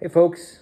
Hey folks,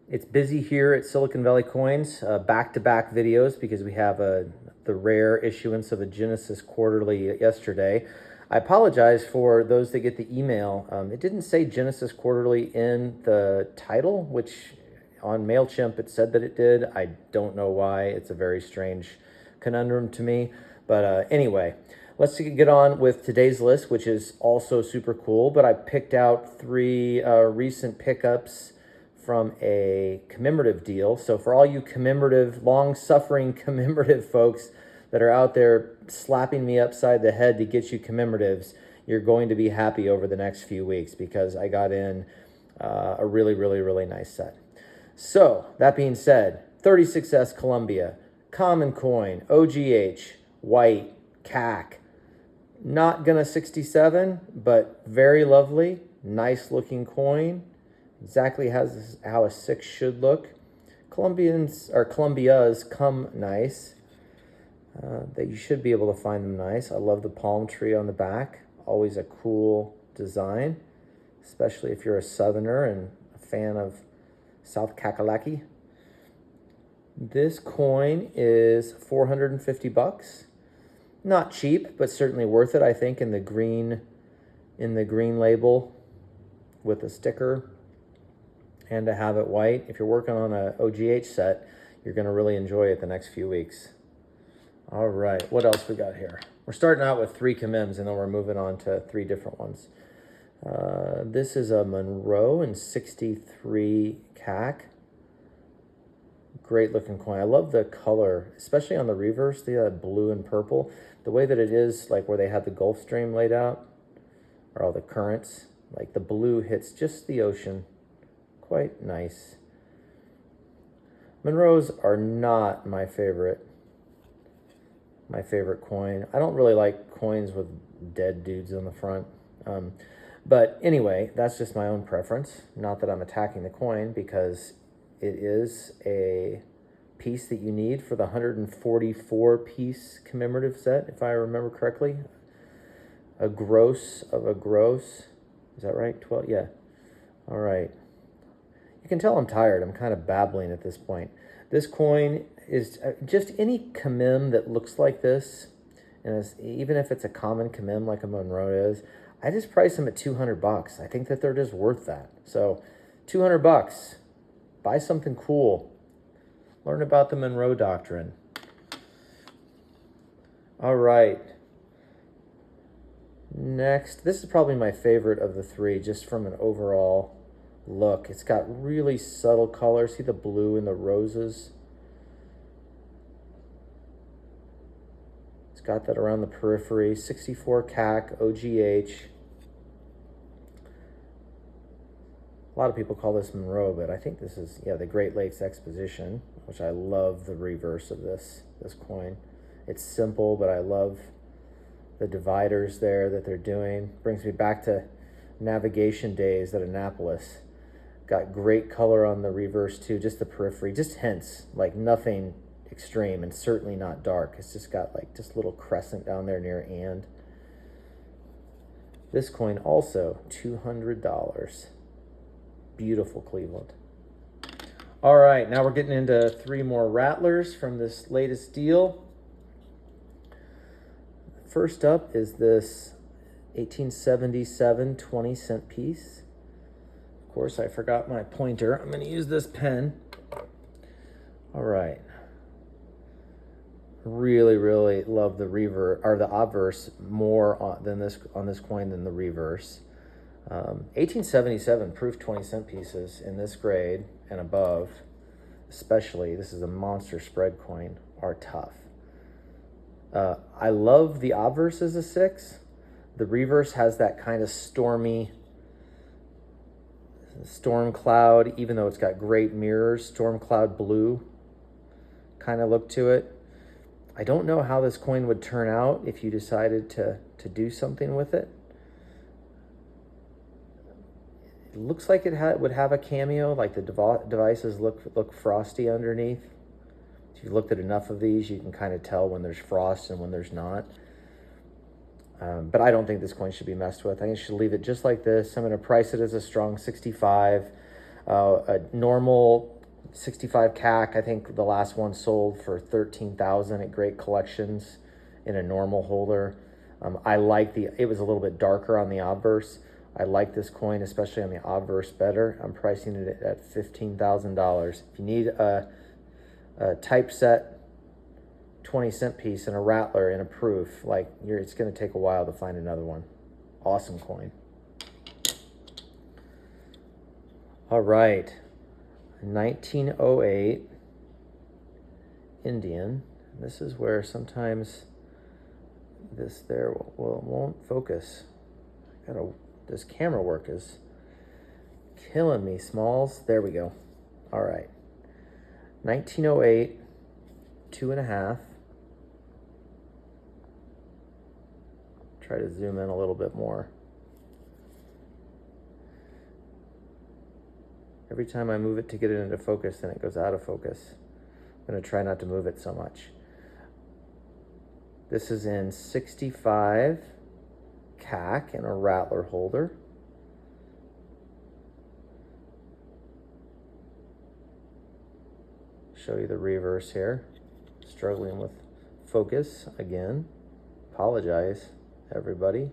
it's busy here at Silicon Valley Coins, back-to-back videos because we have the rare issuance of a Genesis quarterly yesterday. I apologize for those that get the email. It didn't say Genesis quarterly in the title, which on MailChimp it said that it did. I don't know why. It's a very strange conundrum to me. But anyway, let's get on with today's list, which is also super cool. But I picked out three recent pickups from a commemorative deal. So for all you commemorative, long-suffering commemorative folks that are out there slapping me upside the head to get you commemoratives, you're going to be happy over the next few weeks because I got in a really nice set. So that being said, 36S Columbia, common coin, OGH, white, CAC. Not gonna 67, but very lovely, nice looking coin. Exactly how a 6 should look. Columbias come nice. That you should be able to find them nice. I love the palm tree on the back. Always a cool design, especially if you're a southerner and a fan of South Kakalaki. This coin is $450. Not cheap, but certainly worth it, I think, in the green label with a sticker. And to have it white. If you're working on a OGH set, you're going to really enjoy it the next few weeks. All right, what else we got here? We're starting out with 3 commems, and then we're moving on to 3 different ones. This is a Monroe in 63 CAC. Great looking coin. I love the color, especially on the reverse, the blue and purple. The way that it is, like where they have the Gulf Stream laid out, or all the currents, like the blue hits just the ocean. Quite nice. Monroes are not my favorite coin. I don't really like coins with dead dudes on the front. But anyway, that's just my own preference. Not that I'm attacking the coin, because it is a piece that you need for the 144 piece commemorative set, if I remember correctly. A gross of a gross. Is that right? 12? Yeah. All right. You can tell I'm tired. I'm kind of babbling at this point. This coin is just any commem that looks like this, and even if it's a common commem like a Monroe is, I just price them at $200. I think that they're just worth that. So $200. Buy something cool. Learn about the Monroe doctrine. All right. Next, this is probably my favorite of the 3, just from an overall look. It's got really subtle color. See the blue and the roses? It's got that around the periphery. 64 CAC, OGH. A lot of people call this Monroe, but I think this is, the Great Lakes Exposition, which I love the reverse of this coin. It's simple, but I love the dividers there that they're doing. Brings me back to navigation days at Annapolis. Got great color on the reverse too, just the periphery, just hints, like nothing extreme and certainly not dark. It's just got like just little crescent down there near and. This coin also $200. Beautiful Cleveland. All right, now we're getting into 3 more rattlers from this latest deal. First up is this 1877 20-cent piece. Of course, I forgot my pointer. I'm going to use this pen. All right. Really love the the obverse more on this coin than the reverse. 1877 proof 20-cent pieces in this grade and above, especially, this is a monster spread coin, are tough. I love the obverse as a 6. The reverse has that kind of stormy storm cloud, even though it's got great mirrors, storm cloud blue kind of look to it. I don't know how this coin would turn out if you decided to do something with it. It looks like it would have a cameo, like the devices look frosty underneath. If you've looked at enough of these, you can kind of tell when there's frost and when there's not. But I don't think this coin should be messed with. I think you should leave it just like this. I'm going to price it as a strong 65. A normal 65 CAC, I think the last one sold for 13,000 at Great Collections in a normal holder. I like it was a little bit darker on the obverse. I like this coin, especially on the obverse, better. I'm pricing it at $15,000. If you need a typeset 20-cent piece and a rattler and a proof, it's going to take a while to find another one. Awesome coin. All right, 1908 Indian. This is where sometimes this there won't focus. This camera work is killing me, Smalls. There we go. All right, 1908, 2.5. Try to zoom in a little bit more. Every time I move it to get it into focus, then it goes out of focus. I'm going to try not to move it so much. This is in 65 CAC in a rattler holder. Show you the reverse here. Struggling with focus again. Apologize, everybody.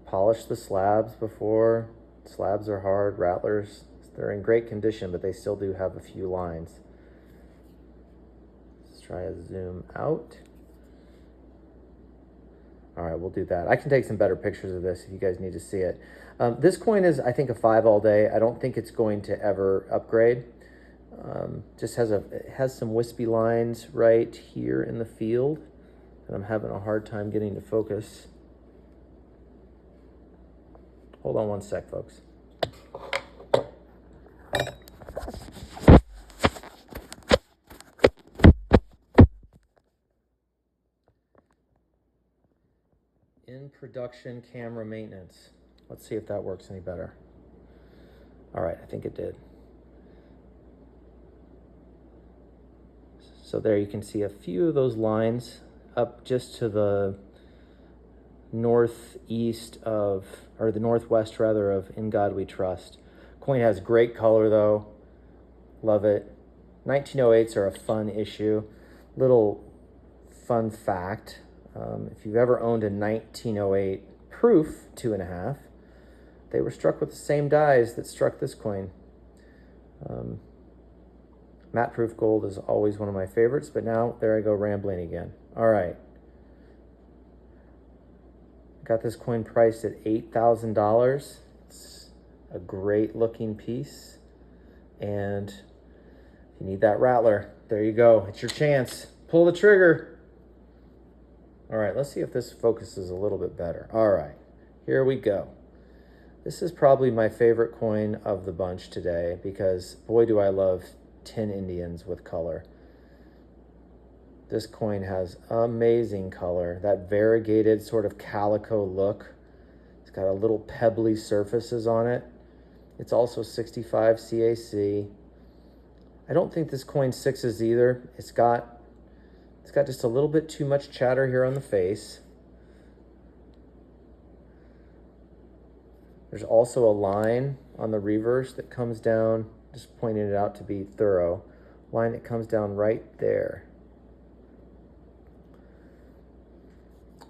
Polish the slabs before. Slabs are hard. Rattlers, they're in great condition, but they still do have a few lines. Let's try a zoom out. All right, we'll do that. I can take some better pictures of this if you guys need to see it. This coin is, I think, a 5 all day. I don't think it's going to ever upgrade. It has some wispy lines right here in the field that I'm having a hard time getting to focus. Hold on one sec, folks. In production camera maintenance. Let's see if that works any better. All right, I think it did. So there you can see a few of those lines up just to the northeast of, or the northwest rather, of In God We Trust. Coin has great color though. Love it. 1908s are a fun issue. Little fun fact. If you've ever owned a 1908 proof 2.5, they were struck with the same dies that struck this coin. Matte proof gold is always one of my favorites, but now there I go rambling again. All right. Got this coin priced at $8,000. It's a great looking piece. And if you need that rattler, there you go. It's your chance. Pull the trigger. All right, let's see if this focuses a little bit better. All right, here we go. This is probably my favorite coin of the bunch today because boy, do I love tin Indians with color. This coin has amazing color, that variegated sort of calico look. It's got a little pebbly surfaces on it. It's also 65 CAC. I don't think this coin sixes either. It's got just a little bit too much chatter here on the face. There's also a line on the reverse that comes down, just pointing it out to be thorough, line that comes down right there.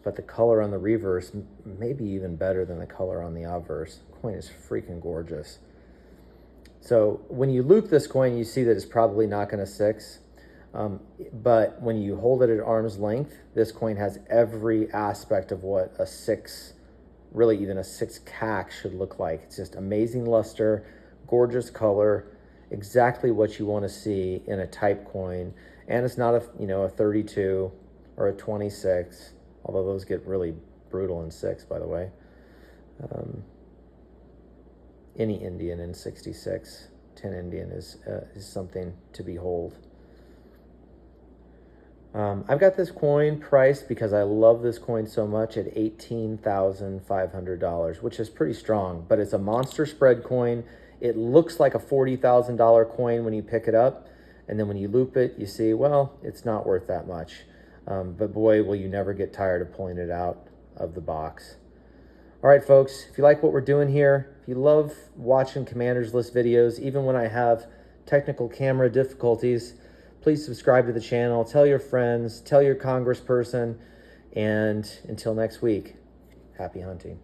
But the color on the reverse may be even better than the color on the obverse. The coin is freaking gorgeous. So when you loop this coin, you see that it's probably not going to six. But when you hold it at arm's length, this coin has every aspect of what a 6, really even a 6 CAC should look like. It's just amazing luster, gorgeous color, exactly what you want to see in a type coin. And it's not a 32 or a 26, although those get really brutal in 6, by the way. Any Indian in 66, 10 Indian is something to behold. I've got this coin priced because I love this coin so much at $18,500, which is pretty strong, but it's a monster spread coin. It looks like a $40,000 coin when you pick it up, and then when you loop it, you see, well, it's not worth that much. But boy, will you never get tired of pulling it out of the box. All right, folks, if you like what we're doing here, if you love watching Commander's List videos, even when I have technical camera difficulties, please subscribe to the channel, tell your friends, tell your congressperson, and until next week, happy hunting.